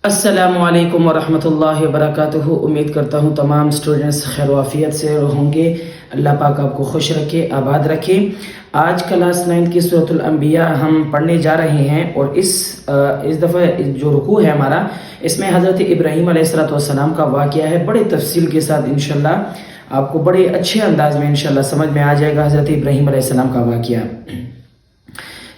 السلام علیکم ورحمۃ اللہ وبرکاتہ۔ امید کرتا ہوں تمام اسٹوڈنٹس خیر و عافیت سے ہوں گے۔ اللہ پاک آپ کو خوش رکھے، آباد رکھے۔ آج کلاس 9 کی سورۃ الانبیاء ہم پڑھنے جا رہے ہیں، اور اس دفعہ جو رکوع ہے ہمارا، اس میں حضرت ابراہیم علیہ السلام کا واقعہ ہے۔ بڑے تفصیل کے ساتھ انشاءاللہ آپ کو بڑے اچھے انداز میں انشاءاللہ سمجھ میں آ جائے گا حضرت ابراہیم علیہ السلام کا واقعہ۔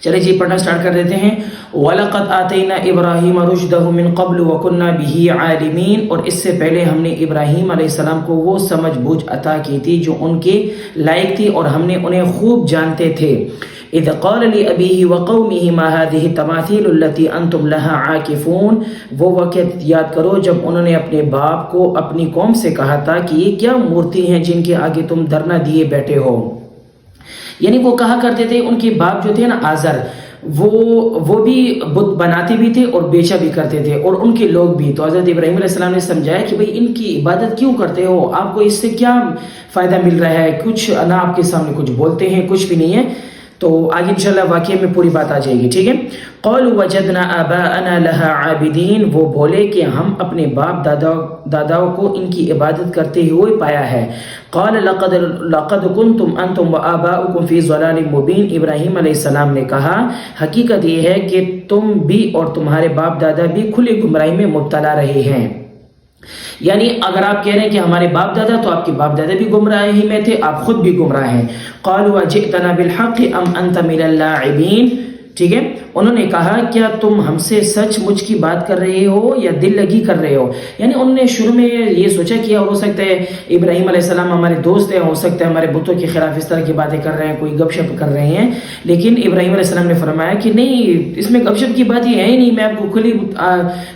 چلے جی پڑھنا سٹارٹ کر دیتے ہیں۔ وَلَقَدْ آتَيْنَا إِبْرَاهِيمَ رُشْدَهُ مِنْ قَبْلُ وَكُنَّا بِهِ عَالِمِينَ، اور اس سے پہلے ہم نے ابراہیم علیہ السلام کو وہ سمجھ بوجھ عطا کی تھی جو ان کے لائق تھی، اور ہم نے انہیں خوب جانتے تھے۔ اِذْ قَالَ لِأَبِيهِ وَقَوْمِهِ مَا هَذِهِ التَّمَاثِيلُ الَّتِي أَنْتُمْ لَهَا عَاكِفُونَ۔ وہ وقت یاد کرو جب انہوں نے اپنے باپ کو اپنی قوم سے کہا تھا کہ یہ کیا مورتی ہیں جن کے آگے تم دھرنا دیے بیٹھے ہو۔ یعنی وہ کہا کرتے تھے، ان کے باپ جو تھے نا آزر، وہ بھی بت بناتے بھی تھے اور بیچا بھی کرتے تھے، اور ان کے لوگ بھی۔ تو حضرت ابراہیم علیہ السلام نے سمجھایا کہ بھئی ان کی عبادت کیوں کرتے ہو، آپ کو اس سے کیا فائدہ مل رہا ہے، کچھ نہ آپ کے سامنے کچھ بولتے ہیں، کچھ بھی نہیں ہے۔ تو آگے انشاءاللہ واقعے میں پوری بات آ جائے گی، ٹھیک ہے۔ قَالُوا وَجَدْنَا آبَاءَنَا لَهَا عَابِدِينَ، وہ بولے کہ ہم اپنے باپ داداؤں کو ان کی عبادت کرتے ہوئے پایا ہے۔ قَالَ لَقَدْ كُنْتُمْ أَنْتُمْ وَآبَاؤُكُمْ فِي ضَلَالٍ مُبِينٍ، ابراہیم علیہ السلام نے کہا حقیقت یہ ہے کہ تم بھی اور تمہارے باپ دادا بھی کھلی گمراہی میں مبتلا رہے ہیں۔ یعنی اگر آپ کہہ رہے ہیں کہ ہمارے باپ دادا، تو آپ کے باپ دادا بھی گمراہی میں تھے، آپ خود بھی گمراہ ہیں۔ قالوا اجئتنا بالحق ام انت من اللاعبین، ٹھیک ہے۔ انہوں نے کہا کیا تم ہم سے سچ مچ کی بات کر رہے ہو یا دل لگی کر رہے ہو۔ یعنی انہوں نے شروع میں یہ سوچا کہ ہو سکتا ہے ابراہیم علیہ السلام ہمارے دوست ہیں، ہو سکتا ہے ہمارے بتوں کے خلاف اس طرح کی باتیں کر رہے ہیں، کوئی گپ شپ کر رہے ہیں، لیکن ابراہیم علیہ السلام نے فرمایا کہ نہیں، اس میں گپ شپ کی بات یہ ہے ہی نہیں، میں آپ کو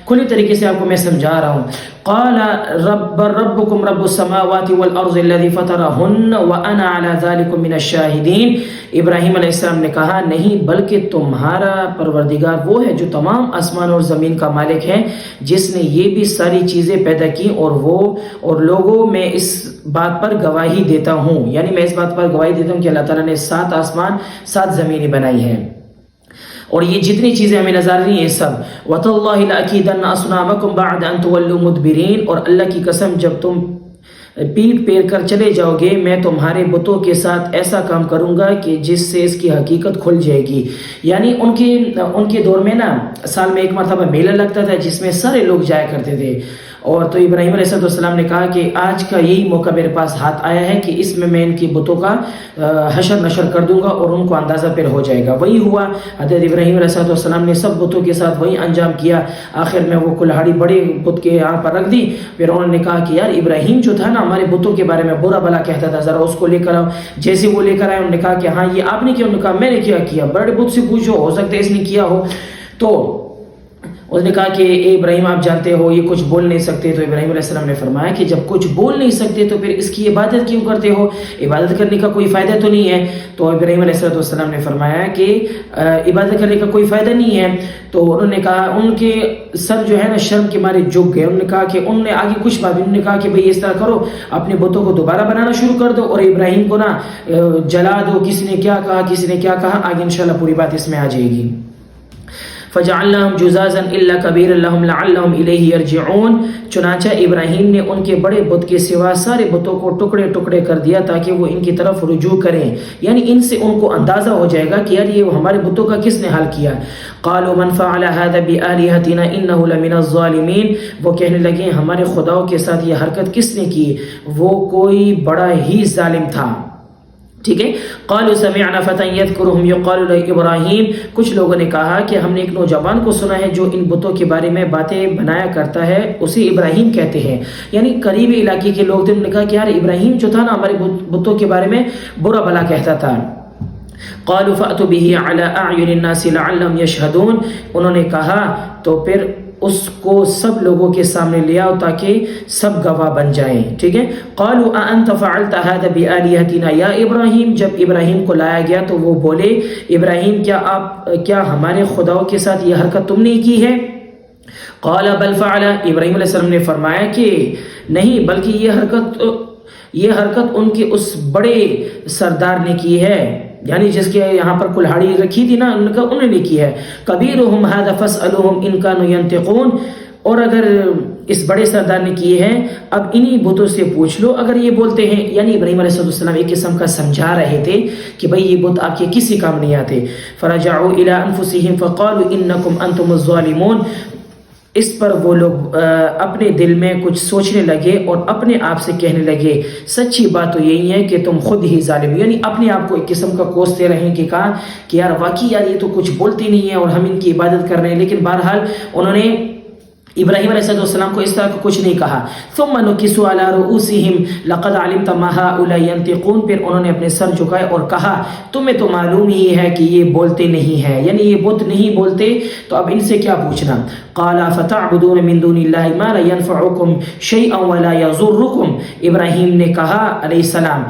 کھلی طریقے سے آپ کو میں سمجھا رہا ہوں۔ قال ربكم رب السماوات والارض الذي فطرهن وانا على ذلك من الشاهدين، ابراہیم علیہ السلام نے کہا نہیں، بلکہ تمہارا پروردگار وہ ہے جو تمام آسمان اور زمین کا مالک ہے، جس نے یہ بھی ساری چیزیں پیدا کی، اور لوگوں میں اس بات پر گواہی دیتا ہوں، یعنی میں اس بات پر گواہی دیتا ہوں کہ اللہ تعالیٰ نے 7 آسمان 7 زمینیں بنائی ہیں، اور یہ جتنی چیزیں ہمیں نظر آ رہی ہیں یہ سب۔ وَتَاللَّهِ لَأَكِيدَنَّ أَصْنَامَكُمْ بَعْدَ أَن تُوَلُّوا مُدْبِرِينَ، اور اللہ کی قسم جب تم پیٹ پھیر کر چلے جاؤ گے، میں تمہارے بتوں کے ساتھ ایسا کام کروں گا کہ جس سے اس کی حقیقت کھل جائے گی۔ یعنی ان کے دور میں نا سال میں ایک مرتبہ میلہ لگتا تھا جس میں سارے لوگ جایا کرتے تھے، اور تو ابراہیم علیہ السلام نے کہا کہ آج کا یہی موقع میرے پاس ہاتھ آیا ہے کہ اس میں ان کی بتوں کا حشر نشر کر دوں گا، اور ان کو اندازہ پھر ہو جائے گا۔ وہی ہوا، حضرت ابراہیم علیہ السلام نے سب بتوں کے ساتھ وہی انجام کیا۔ آخر میں وہ کلہاڑی بڑے بت کے یہاں پر رکھ دی، پھر انہوں نے کہا کہ یار ابراہیم جو تھا نا ہمارے بتوں کے بارے میں برا بلا کہتا تھا، ذرا اس کو لے کر آؤ۔ جیسے وہ لے کر آئے، انہوں نے کہا کہ ہاں یہ آپ نے کیا؟ انہوں نے کہا میں نے کیا بڑے بت سے پوچھو، ہو سکتا ہے اس نے کیا ہو۔ تو اس نے کہا کہ اے ابراہیم آپ جانتے ہو یہ کچھ بول نہیں سکتے، تو ابراہیم علیہ السلام نے فرمایا کہ جب کچھ بول نہیں سکتے تو پھر اس کی عبادت کیوں کرتے ہو، عبادت کرنے کا کوئی فائدہ تو نہیں ہے۔ تو ابراہیم علیہ السلام نے فرمایا کہ عبادت کرنے کا کوئی فائدہ نہیں ہے۔ تو انہوں نے کہا، ان کے سر جو ہے نا شرم کے مارے جھک گئے۔ انہوں نے کہا کہ انہوں نے آگے کچھ بات، انہوں نے کہا کہ بھئی اس طرح کرو، اپنے بتوں کو دوبارہ بنانا شروع کر دو اور ابراہیم کو نا جلا دو۔ کسی نے کیا کہا، کسی نے کیا کہا، آگے انشاءاللہ پوری بات اس میں آ جائے گی۔ فَجَعَلْنَاهُمْ جُذَاذًا إِلَّا كَبِيرًا لَهُمْ لَعَلَّهُمْ إِلَيْهِ يَرْجِعُونَ، چنانچہ ابراہیم نے ان کے بڑے بت کے سوا سارے بتوں کو ٹکڑے ٹکڑے کر دیا تاکہ وہ ان کی طرف رجوع کریں، یعنی ان سے ان کو اندازہ ہو جائے گا کہ یار یہ ہمارے بتوں کا کس نے حال کیا۔ قالوا من فعل هذا بآلهتنا انه لمن الظالمین، وہ کہنے لگے ہمارے خداؤں کے ساتھ یہ حرکت کس نے کی، وہ کوئی بڑا ہی ظالم تھا، ٹھیک ہے۔ قالوا سمعنا فتى يذكرهم يقال له ابراہیم، کچھ لوگوں نے کہا کہ ہم نے ایک نوجوان کو سنا ہے جو ان بتوں کے بارے میں باتیں بنایا کرتا ہے، اسے ابراہیم کہتے ہیں، یعنی قریبی علاقے کے لوگ تھے۔ انہوں نے کہا کہ یار ابراہیم جو تھا نا ہمارے بتوں کے بارے میں برا بلا کہتا تھا۔ قالوا فأتوا به على أعين الناس لعلهم يشهدون، انہوں نے کہا تو پھر اس کو سب لوگوں کے سامنے لے آؤ تاکہ سب گواہ بن جائیں، ٹھیک ہے۔ قالوا أأنت فعلت هذا بآلهتنا یا ابراہیم، جب ابراہیم کو لایا گیا تو وہ بولے ابراہیم کیا ہمارے خداؤں کے ساتھ یہ حرکت تم نے کی ہے؟ قال بل فعل، ابراہیم علیہ السلام نے فرمایا کہ نہیں، بلکہ یہ حرکت ان کے اس بڑے سردار نے کی ہے، یعنی جس کے یہاں پر کلہاڑی رکھی تھی نا، انہوں نے کی ہے۔ کبیرہم ھذا فاسألوہم ان کانوا ینطقون، اور اگر اس بڑے سردار نے کیے ہیں اب انہی بتوں سے پوچھ لو اگر یہ بولتے ہیں. یعنی ابراہیم علیہ السلام ایک قسم کا سمجھا رہے تھے کہ بھئی یہ بت آپ کے کسی کام نہیں آتے. فرجعوا الى انفسهم فقالوا انکم انتم الظالمون. اس پر وہ لوگ اپنے دل میں کچھ سوچنے لگے اور اپنے آپ سے کہنے لگے سچی بات تو یہی ہے کہ تم خود ہی ظالم. یعنی اپنے آپ کو ایک قسم کا کوستے رہے کہ کہا کہ یار واقعی یار یہ تو کچھ بولتے نہیں ہیں اور ہم ان کی عبادت کر رہے ہیں. لیکن بہرحال انہوں نے ابراہیم علیہ السلام کو اس طرح کچھ نہیں کہا. ثم نكسوا على رؤوسهم لقد علمت ما هؤلاء ينطقون. پھر انہوں نے اپنے سر جھکائے اور کہا تمہیں تو معلوم ہی ہے کہ یہ بولتے نہیں ہیں, یعنی یہ بت نہیں بولتے تو اب ان سے کیا پوچھنا. قال فتعبدون من دون الله ما لا ينفعكم شيئا ولا يضركم. ابراہیم نے کہا علیہ السلام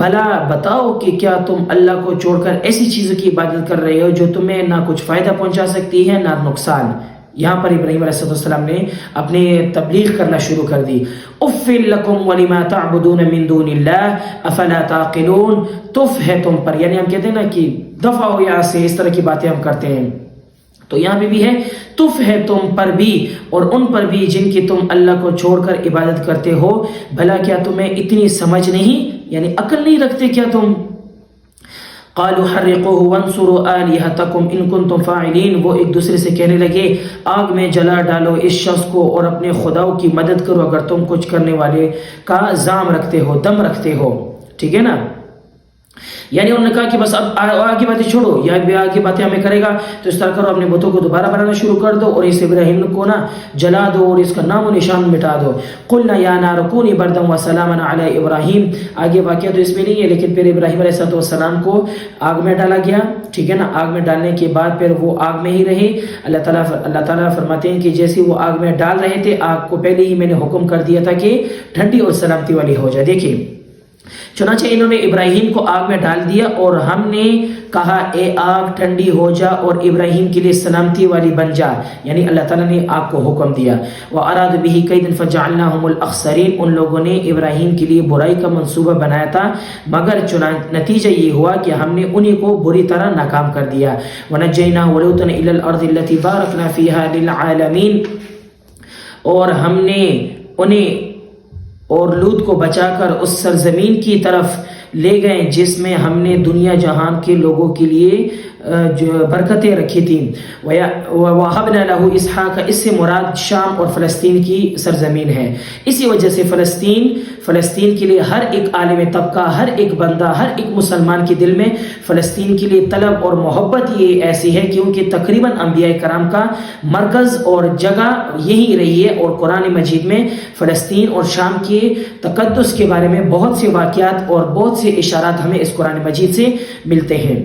بھلا بتاؤ کہ کیا تم اللہ کو چھوڑ کر ایسی چیزوں کی عبادت کر رہے ہو جو تمہیں نہ کچھ فائدہ پہنچا سکتی ہے نہ نقصان. یہاں پر ابراہیم علیہ السلام نے اپنے تبلیغ کرنا شروع کر دی. اف لکم ولما تعبدون من دون اللہ افلا تعقلون. تف ہے تم پر, یعنی ہم کہتے ہیں نا کہ دفع ہو یہاں سے, اس طرح کی باتیں ہم کرتے ہیں. تو یہاں پہ بھی ہے تف ہے تم پر بھی اور ان پر بھی جن کی تم اللہ کو چھوڑ کر عبادت کرتے ہو. بھلا کیا تمہیں اتنی سمجھ نہیں, یعنی عقل نہیں رکھتے کیا تم. قالوا حرقوه وانصروا آلهتكم ان كنتم فاعلين. وہ ایک دوسرے سے کہنے لگے آگ میں جلا ڈالو اس شخص کو اور اپنے خداؤں کی مدد کرو اگر تم کچھ کرنے والے کا زعم رکھتے ہو, دم رکھتے ہو. ٹھیک ہے نا. یعنی انہوں نے کہا کہ بس اب آگے باتیں چھوڑو, یا آگے باتیں ہمیں کرے گا تو اس طرح کرو, اپنے بتوں کو دوبارہ بنانا شروع کر دو اور اس ابراہیم کو نا جلا دو اور اس کا نام و نشان مٹا دو. قلنا یا نار کونی بردا وسلاما علی ابراہیم. آگے واقعہ تو اس میں نہیں ہے لیکن پھر ابراہیم علیہ السلام کو آگ میں ڈالا گیا. ٹھیک ہے نا. آگ میں ڈالنے کے بعد پھر وہ آگ میں ہی رہے. اللہ تعالیٰ فرماتے ہیں کہ جیسے وہ آگ میں ڈال رہے تھے آگ کو پہلے ہی میں نے حکم کر دیا تھا کہ ٹھنڈی اور سلامتی والی ہو جائے. دیکھیں چنانچہ انہوں نے ابراہیم کو آگ میں ڈال دیا اور ہم نے کہا اے آگ ٹھنڈی ہو جا اور ابراہیم کے لیے سلامتی والی بن جا. یعنی اللہ تعالیٰ نے آگ کو حکم دیا. وَأَرَادُوا بِهِ كَيْدًا فَجَعَلْنَاهُمُ الْأَخْسَرِينَ. ان لوگوں نے ابراہیم کے لیے برائی کا منصوبہ بنایا تھا مگر نتیجہ یہ ہوا کہ ہم نے انہی کو بری طرح ناکام کر دیا. وَنَجَّيْنَاهُ وَلُوطًا إِلَى الْأَرْضِ الَّتِي بَارَكْنَا فِيهَا لِلْعَالَمِينَ. اور ہم نے انہیں اور لوط کو بچا کر اس سرزمین کی طرف لے گئے جس میں ہم نے دنیا جہان کے لوگوں کے لیے جو برکتیں رکھی تھیں. وَوَهَبْنَا لَهُ إِسْحَاقَ. اس سے مراد شام اور فلسطین کی سرزمین ہے. اسی وجہ سے فلسطین کے لیے ہر ایک عالم طبقہ, ہر ایک بندہ, ہر ایک مسلمان کے دل میں فلسطین کے لیے طلب اور محبت یہ ایسی ہے کیونکہ تقریباً انبیاء کرام کا مرکز اور جگہ یہی رہی ہے. اور قرآن مجید میں فلسطین اور شام کے تقدس کے بارے میں بہت سے واقعات اور بہت سے اشارات ہمیں اس قرآن مجید سے ملتے ہیں.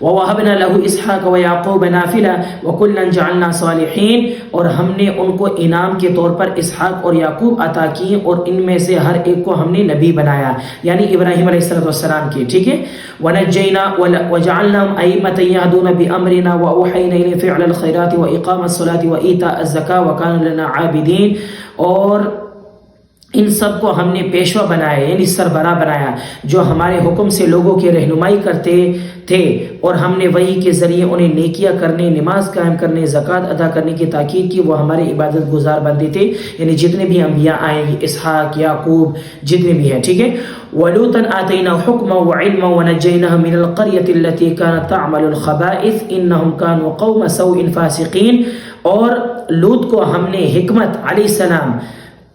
وَوَهَبْنَا لَهُ إِسْحَاقَ وَيَعْقُوبَ نَافِلَةً وَكُلًّا جَعَلْنَا صَالِحِينَ. اور ہم نے ان کو انعام کے طور پر اسحاق اور یعقوب عطا کیے اور ان میں سے ہر ایک کو ہم نے نبی بنایا, یعنی ابراہیم علیہ السلام کی. ٹھیک ہے. وَنَجَّيْنَا وَجَعَلْنَاهُمْ أَئِمَّةً يَهْدُونَ بِأَمْرِنَا وَأَوْحَيْنَا إِلَيْهِمْ فِعْلَ الْخَيْرَاتِ وَإِقَامَ الصَّلَاةِ وَإِيتَاءَ الزَّكَاةِ وَكَانُوا لَنَا عَابِدِينَ. اور ان سب کو ہم نے پیشوا بنایا یعنی سربراہ بنایا جو ہمارے حکم سے لوگوں کی رہنمائی کرتے تھے اور ہم نے وحی کے ذریعے انہیں نیکیاں کرنے, نماز قائم کرنے, زکوٰۃ ادا کرنے کی تاکید کی. وہ ہمارے عبادت گزار بندے تھے یعنی جتنے بھی انبیاء آئیں گے اسحاق یعقوب جتنے بھی ہیں. ٹھیک ہے. وَلُوطًا آتَيْنَاهُ حُکْمًا وَعِلْمًا وَنَجَّيْنَاهُ مِنَ الْقَرْيَةِ الَّتِي كَانَتْ تَعْمَلُ الْخَبَائِثَ إِنَّهُمْ كَانُوا قَوْمَ سَوْءٍ فَاسِقِينَ. اور لوط کو ہم نے حکمت علیہ السلام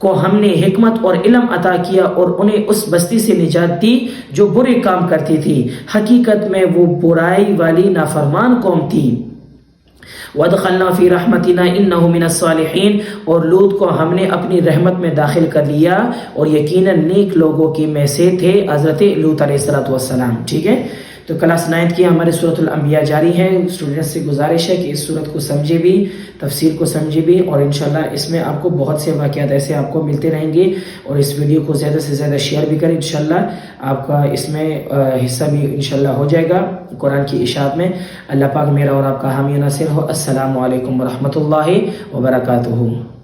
کو ہم نے حکمت اور علم عطا کیا اور انہیں اس بستی سے نجات دی جو برے کام کرتی تھی. حقیقت میں وہ برائی والی نافرمان قوم تھی. وَأَدْخَلْنَا فِي رَحْمَتِنَا إِنَّهُ مِنَ الصَّالِحِينَ. اور لوط کو ہم نے اپنی رحمت میں داخل کر لیا اور یقیناً نیک لوگوں کی میں سے تھے حضرت لوط علیہ السلام. ٹھیک ہے. تو کلاس 9 کی ہمارے سورۃ الانبیاء جاری ہے. اسٹوڈنٹس سے گزارش ہے کہ اس سورت کو سمجھے بھی, تفسیر کو سمجھے بھی, اور انشاءاللہ اس میں آپ کو بہت سے واقعات ایسے آپ کو ملتے رہیں گے. اور اس ویڈیو کو زیادہ سے زیادہ شیئر بھی کریں, انشاءاللہ آپ کا اس میں حصہ بھی انشاءاللہ ہو جائے گا قرآن کی اشاعت میں. اللہ پاک میرا اور آپ کا حامی و ناصر ہو. السلام علیکم ورحمۃ اللہ وبرکاتہ.